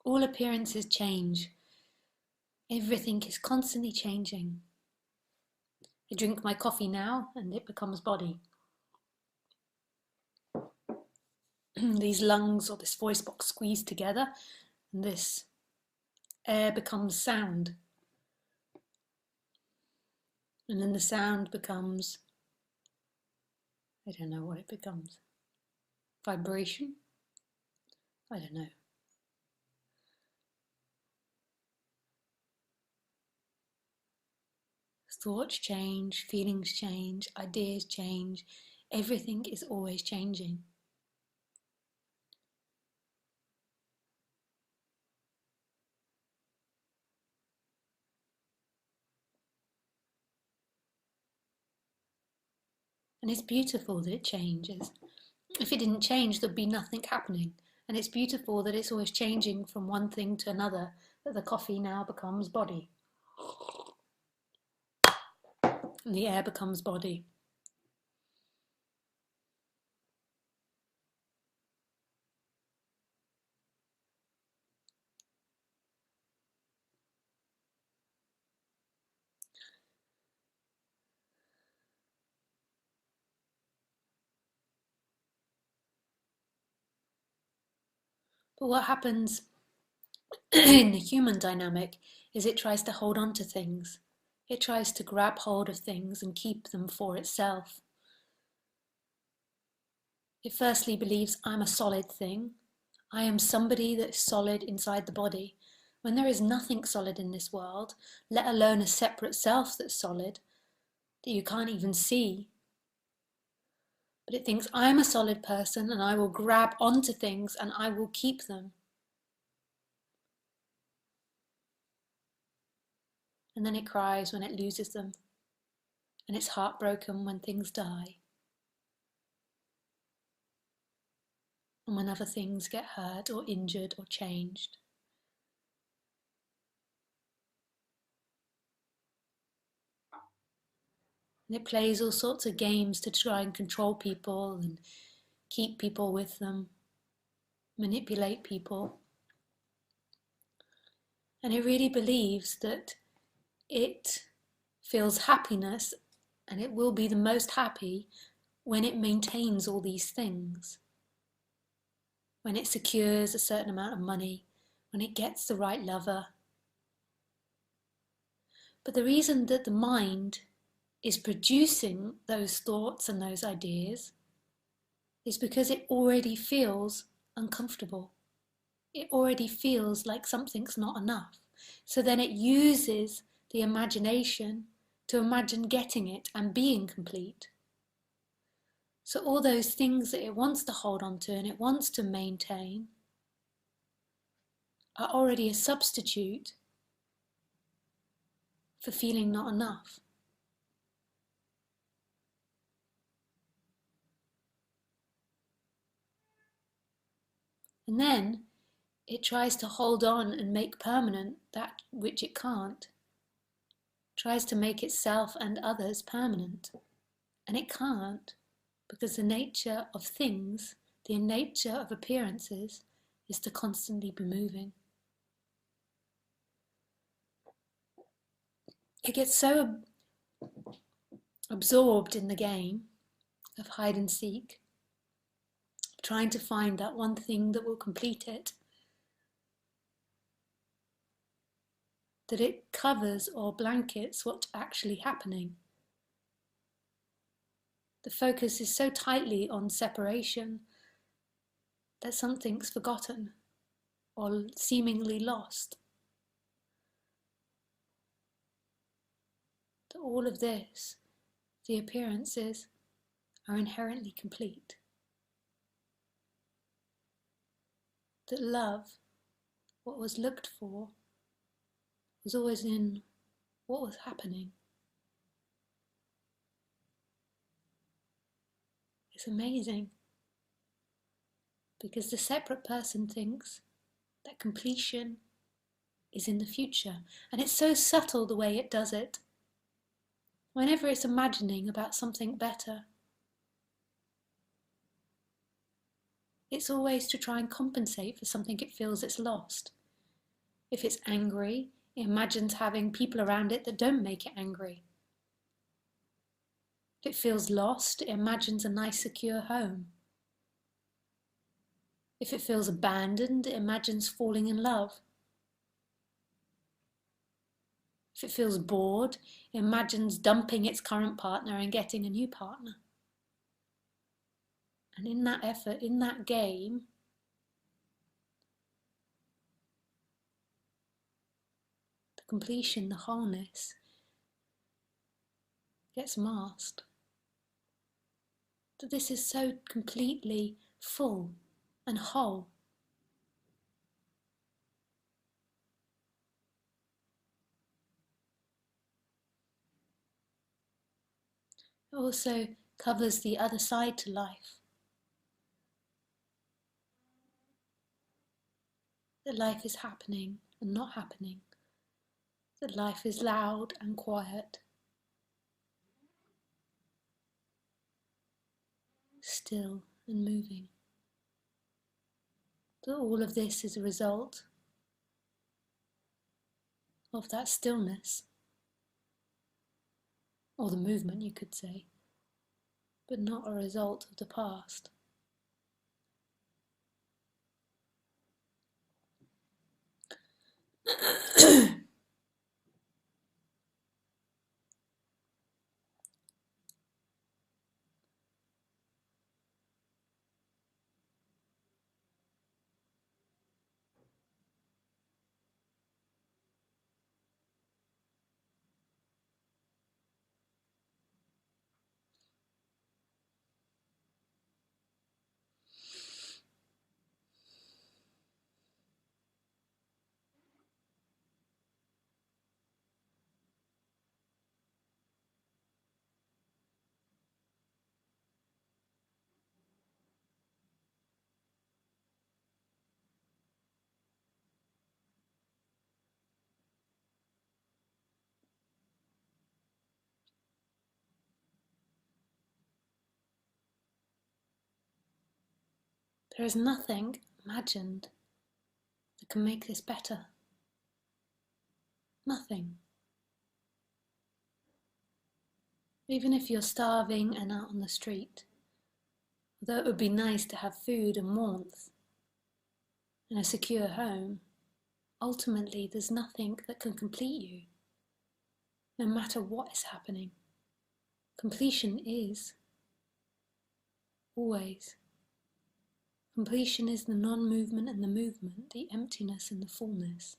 All appearances change. Everything is constantly changing. I drink my coffee now and it becomes body. These lungs or this voice box squeeze together and this air becomes sound. And then the sound becomes, I don't know what it becomes. Vibration? I don't know. Thoughts change, feelings change, ideas change. Everything is always changing. And it's beautiful that it changes. If it didn't change, there'd be nothing happening. And it's beautiful that it's always changing from one thing to another, that the coffee now becomes body. And the air becomes body. But what happens in the human dynamic is it tries to hold on to things. It tries to grab hold of things and keep them for itself. It firstly believes I'm a solid thing. I am somebody that is solid inside the body. When there is nothing solid in this world, let alone a separate self that's solid, that you can't even see. But it thinks I'm a solid person and I will grab onto things and I will keep them. And then it cries when it loses them. And it's heartbroken when things die. And when other things get hurt or injured or changed. And it plays all sorts of games to try and control people and keep people with them, manipulate people. And it really believes that it feels happiness and it will be the most happy when it maintains all these things. When it secures a certain amount of money, when it gets the right lover. But the reason that the mind is producing those thoughts and those ideas is because it already feels uncomfortable. It already feels like something's not enough. So then it uses the imagination to imagine getting it and being complete. So all those things that it wants to hold on to and it wants to maintain are already a substitute for feeling not enough. And then it tries to hold on and make permanent that which it can't. Tries to make itself and others permanent. And it can't, because the nature of things, the nature of appearances, is to constantly be moving. It gets so absorbed in the game of hide and seek, trying to find that one thing that will complete it, that it covers or blankets what's actually happening. The focus is so tightly on separation that something's forgotten or seemingly lost. That all of this, the appearances, are inherently complete. That love, what was looked for, was always in what was happening. It's amazing, because the separate person thinks that completion is in the future, and it's so subtle the way it does it. Whenever it's imagining about something better, it's always to try and compensate for something it feels it's lost. If it's angry, it imagines having people around it that don't make it angry. If it feels lost, it imagines a nice, secure home. If it feels abandoned, it imagines falling in love. If it feels bored, it imagines dumping its current partner and getting a new partner. And in that effort, in that game, the completion, the wholeness gets masked. That this is so completely full and whole. It also covers the other side to life. That life is happening and not happening. That life is loud and quiet. Still and moving. That all of this is a result of that stillness, or the movement, you could say, but not a result of the past. There is nothing imagined that can make this better. Nothing. Even if you're starving and out on the street, although it would be nice to have food and warmth and a secure home, ultimately there's nothing that can complete you, no matter what is happening. Completion is, always. Completion is the non-movement and the movement, the emptiness and the fullness.